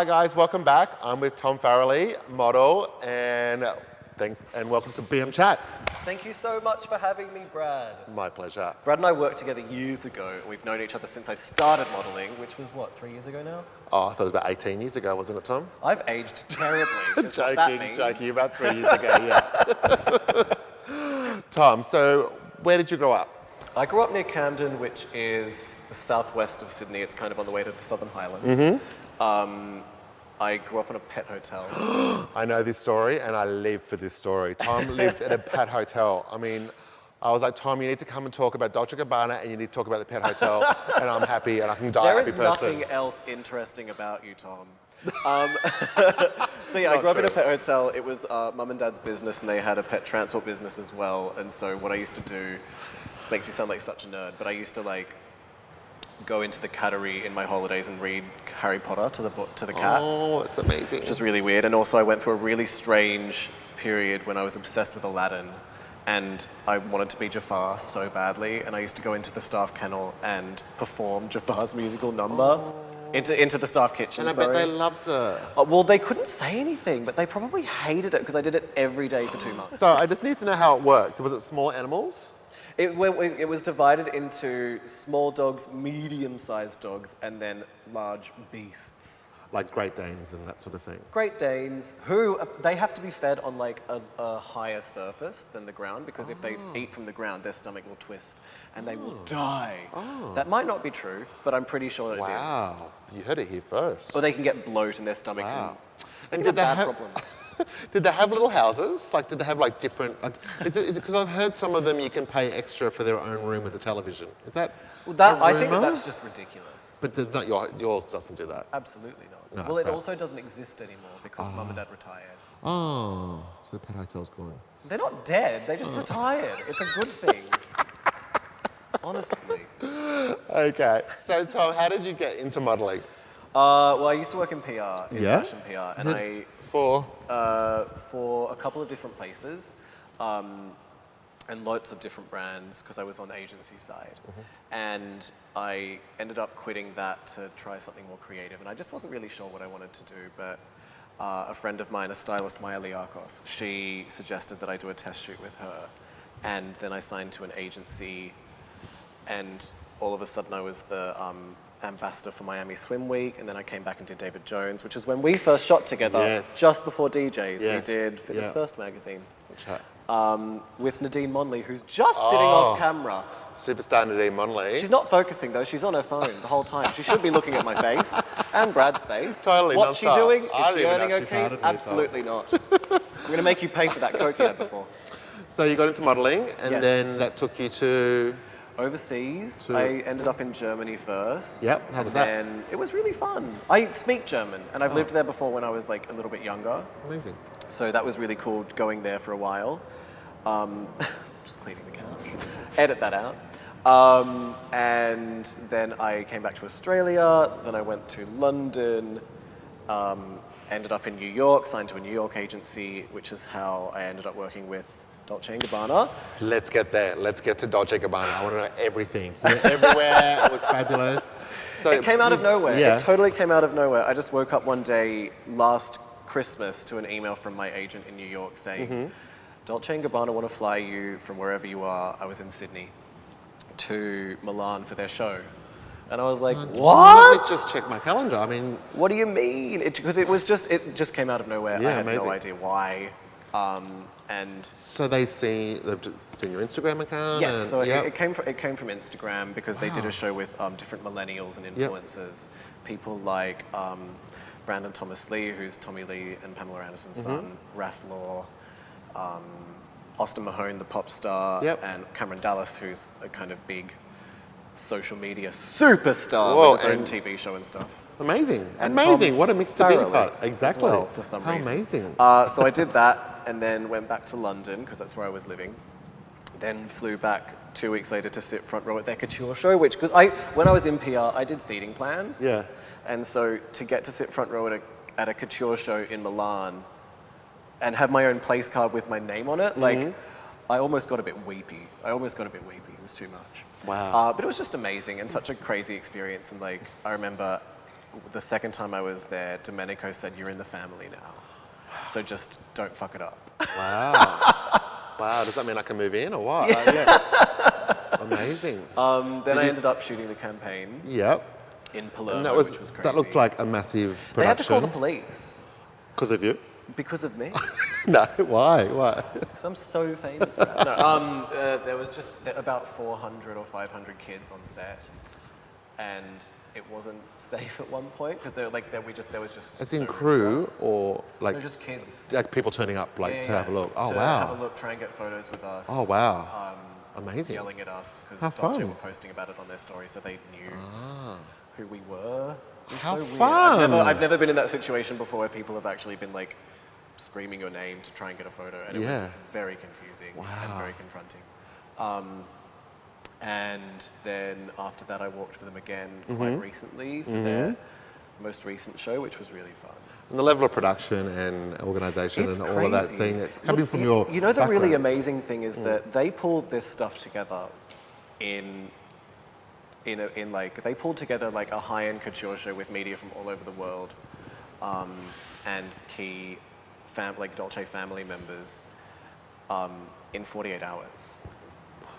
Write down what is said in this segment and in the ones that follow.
Hi guys, welcome back. I'm with Tom Farrelly, model, and thanks and welcome to BMchats. Thank you so much for having me, Brad. My pleasure. Brad and I worked together years ago. We've known each other since I started modeling, which was what, 3 years ago now? Oh, I thought it was about 18 years ago, wasn't it, Tom? I've aged terribly. Is what that means. Joking, about 3 years ago, yeah. Tom, so where did you grow up? I grew up near Camden, which is the southwest of Sydney. It's kind of on the way to the Southern Highlands. I grew up in a pet hotel. I know this story and I live for this story. Tom lived at a pet hotel. I mean, I was like, Tom, you need to come and talk about Dolce Gabbana and you need to talk about the pet hotel and I'm happy and I can die a happy person. There is nothing else interesting about you, Tom. So yeah, I grew up in a pet hotel. It was mum and dad's business and they had a pet transport business as well. And so what I used to do, this makes me sound like such a nerd, but I used to like go into the cattery in my holidays and read Harry Potter to the cats. Oh, that's amazing. Which was really weird. And also I went through a really strange period when I was obsessed with Aladdin and I wanted to be Jafar so badly and I used to go into the staff kennel and perform Jafar's musical number into the staff kitchen. And I bet they loved it. Well, they couldn't say anything, but they probably hated it because I did it every day for 2 months. So I just need to know how it worked. Was it small animals? It was divided into small dogs, medium-sized dogs, and then large beasts. Like Great Danes and that sort of thing. Great Danes, who, they have to be fed on like a higher surface than the ground, because if they eat from the ground, their stomach will twist and they will die. That might not be true, but I'm pretty sure that it is. Wow, you heard it here first. Or they can get bloat in their stomach. And did they have problems? Did they have little houses? Like, did they have like different? Like, is it because I've heard some of them you can pay extra for their own room with a television? Is that? Well, I think that's just ridiculous. But there's not yours doesn't do that. Absolutely not. No, well, it also doesn't exist anymore because mum and dad retired. Oh, so the pet hotel's gone. They're not dead. They just retired. It's a good thing. Honestly. Okay. So Tom, how did you get into modelling? Well, I used to work in PR, in fashion PR, and For a couple of different places, and lots of different brands because I was on the agency side, and I ended up quitting that to try something more creative, and I just wasn't really sure what I wanted to do, but a friend of mine, a stylist, Maya Liakos, she suggested that I do a test shoot with her, and then I signed to an agency, and all of a sudden I was the ambassador for Miami Swim Week, and then I came back and did David Jones, which is when we first shot together, just before DJs. We did Fitness First magazine with Nadine Monley, who's just sitting off camera. Superstar Nadine Monley. She's not focusing though, she's on her phone the whole time. She should be looking at my face and Brad's face. Totally. What's she doing? Is she earning okay? Me, absolutely not. I'm going to make you pay for that Coke you had before. So you got into modelling, and then that took you to? Overseas. I ended up in Germany first. Yep, how was that? And it was really fun. I speak German, and I've lived there before when I was like a little bit younger. Amazing. So that was really cool going there for a while. Just cleaning the couch. Edit that out. And then I came back to Australia, then I went to London, ended up in New York, signed to a New York agency, which is how I ended up working with Dolce Gabbana. Let's get there. Let's get to Dolce Gabbana. I want to know everything. You went everywhere. It was fabulous. So it came out of nowhere. Yeah. It totally came out of nowhere. I just woke up one day last Christmas to an email from my agent in New York saying, Dolce & Gabbana want to fly you from wherever you are, I was in Sydney, to Milan for their show. And I was like, what? Let me just check my calendar. I mean, what do you mean? Because it just came out of nowhere. I had no idea why. And so they've seen your Instagram account? Yes, so it came from Instagram because they did a show with different millennials and influencers. People like Brandon Thomas Lee, who's Tommy Lee and Pamela Anderson's son, Raph Law, Austin Mahone, the pop star, and Cameron Dallas, who's a kind of big social media superstar with his own TV show and stuff. Amazing. And amazing. Tom What a mix to be Farrelly part. Exactly. as well, for some How reason. amazing. So I did that and then went back to London because that's where I was living. Then flew back 2 weeks later to sit front row at their couture show, which, because when I was in PR, I did seating plans. Yeah. And so to get to sit front row at a couture show in Milan and have my own place card with my name on it, like, I almost got a bit weepy. It was too much. Wow. But it was just amazing and such a crazy experience. And like, I remember the second time I was there, Domenico said, "You're in the family now, so just don't fuck it up." Wow. Wow, does that mean I can move in or what? Amazing. Then I ended up shooting the campaign Yep. in Palermo, And that was, which was crazy. that looked like a massive production. They had to call the police. Because of you? Because of me. No, why? Why? Because I'm so famous. No, there was just about 400 or 500 kids on set, and it wasn't safe at one point because there was just. As in no room crew for us. or like? No, just kids. Like people turning up like to have a look. Oh to wow. have a look, try and get photos with us. Oh wow. Amazing. Yelling at us because How Dolce fun. were posting about it on their story, so they knew who we were. It was How so weird. fun. I've never been in that situation before where people have actually been like screaming your name to try and get a photo, and it was very confusing and very confronting. And then after that, I worked for them again quite recently for their most recent show, which was really fun. And the level of production and organisation It's and all of that, crazy. seeing it coming from your You know, the really background. amazing thing is that they pulled this stuff together they pulled together like a high-end couture show with media from all over the world, and key Dolce family members in 48 hours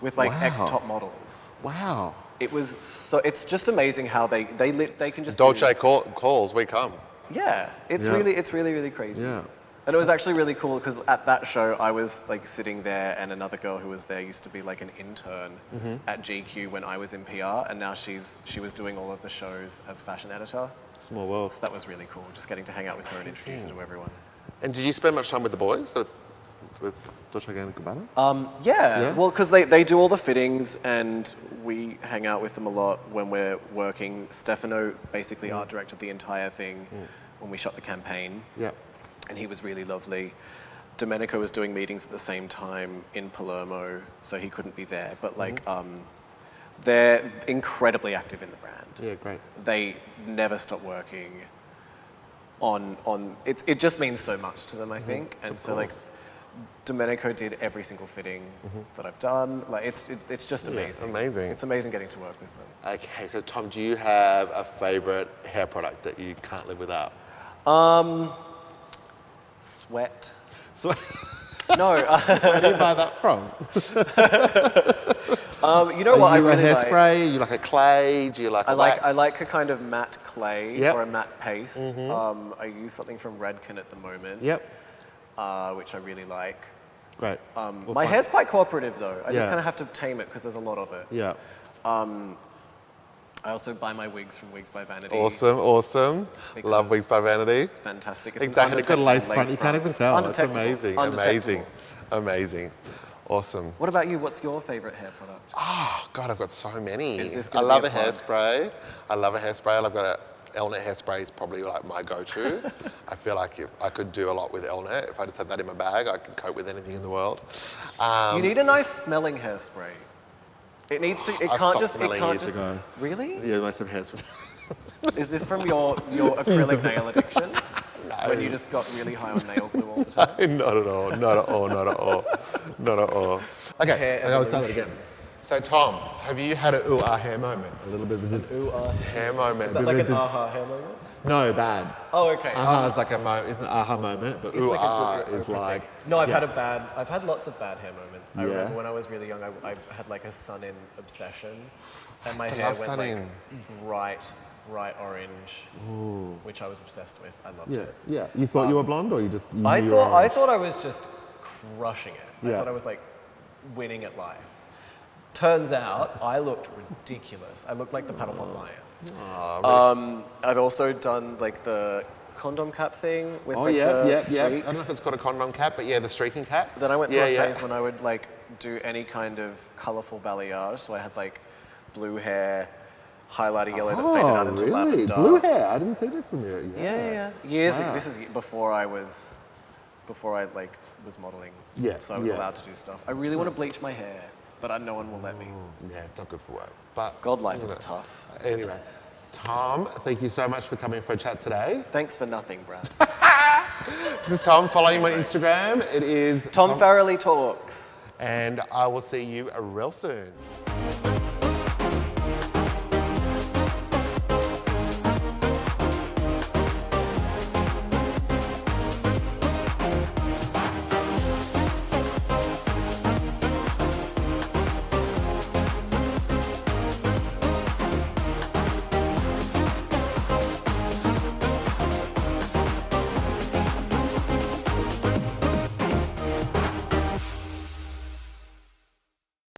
with like ex-top models. Wow. It was so. It's just amazing how they can just Dolce calls, we come. Yeah, it's really crazy. Yeah. And it was actually really cool because at that show I was like sitting there, and another girl who was there used to be like an intern at GQ when I was in PR, and now she was doing all of the shows as fashion editor. Small world. So that was really cool, just getting to hang out with her and introduce her to everyone. And did you spend much time with the boys, with Dolce Gabbana? Yeah, well, because they do all the fittings, and we hang out with them a lot when we're working. Stefano basically art directed the entire thing when we shot the campaign. Yeah. And he was really lovely. Domenico was doing meetings at the same time in Palermo, so he couldn't be there. But they're incredibly active in the brand. Yeah, great. They never stop working on it just means so much to them, I think. And so Domenico did every single fitting that I've done. Like it's just amazing. Amazing. It's amazing getting to work with them. Okay, so Tom, do you have a favourite hair product that you can't live without? Sweat. So, No. where do you buy that from? You know what I Are you really a like? hairspray? You like a clay? Do you like a wax? I like a kind of matte clay Yep. or a matte paste. I use something from Redken at the moment, Yep. which I really like. Great. My hair's quite cooperative though. I Yeah. just kind of have to tame it because there's a lot of it. Yeah. I also buy my wigs from Wigs by Vanity. Awesome. Love Wigs by Vanity. It's fantastic. It's Exactly. It's got a lace front. You can't even tell. It's Undetectable. amazing. Undetectable. Amazing. Awesome. What about you? What's your favorite hair product? Oh, God, I've got so many. Is this I gonna love be a a plug? hairspray. I've got Elnet hairspray is probably like my go-to. I feel like if I could do a lot with Elnet. If I just had that in my bag, I could cope with anything in the world. You need a nice smelling hairspray. It needs to. It I can't stopped just. It smelling can't years just, ago. Really? Yeah, most of hairspray. Is this from your acrylic nail addiction? No. When you just got really high on nail glue all the time? Not at all. Not at all. Not at all. Not at all. Okay, Hair I'll start it again. So Tom, have you had a ooh-ah hair moment? A little bit of a Ooh, hair moment. Is that like an aha hair moment? No, bad. Oh, okay. Aha is like it's an aha moment, but It's like a ooh-ah good- is like... No, I've had lots of bad hair moments. I Yeah. remember when I was really young, I had like a sun-in obsession, and my used to hair love went sun-in. like bright orange, which I was obsessed with. I loved Yeah, it. yeah. You thought you were blonde or you just... You I knew you were orange? thought I was just crushing it. I Yeah. thought I was like winning at life. Turns out I looked ridiculous. I looked like the Paddlepop Lion. I've also done like the condom cap thing with Oh, like yeah. the I streaks. don't know if it's called a condom cap, but yeah, the streaking cap. Then I went through yeah, a phase when I would like do any kind of colourful balayage. So I had like blue hair, highlighter yellow that faded out into really? lavender. Blue hair? I didn't see that from you. Yeah. Years ago. Wow. This is before I was modelling. Yeah, So I was yeah. allowed to do stuff. I really want to bleach my hair, but no one will let me. Yeah, it's not good for work. But God, life is tough. Anyway, Tom, thank you so much for coming for a chat today. Thanks for nothing, Brad. This is Tom. Follow him on Instagram. It is Tom Farrelly Talks. And I will see you real soon.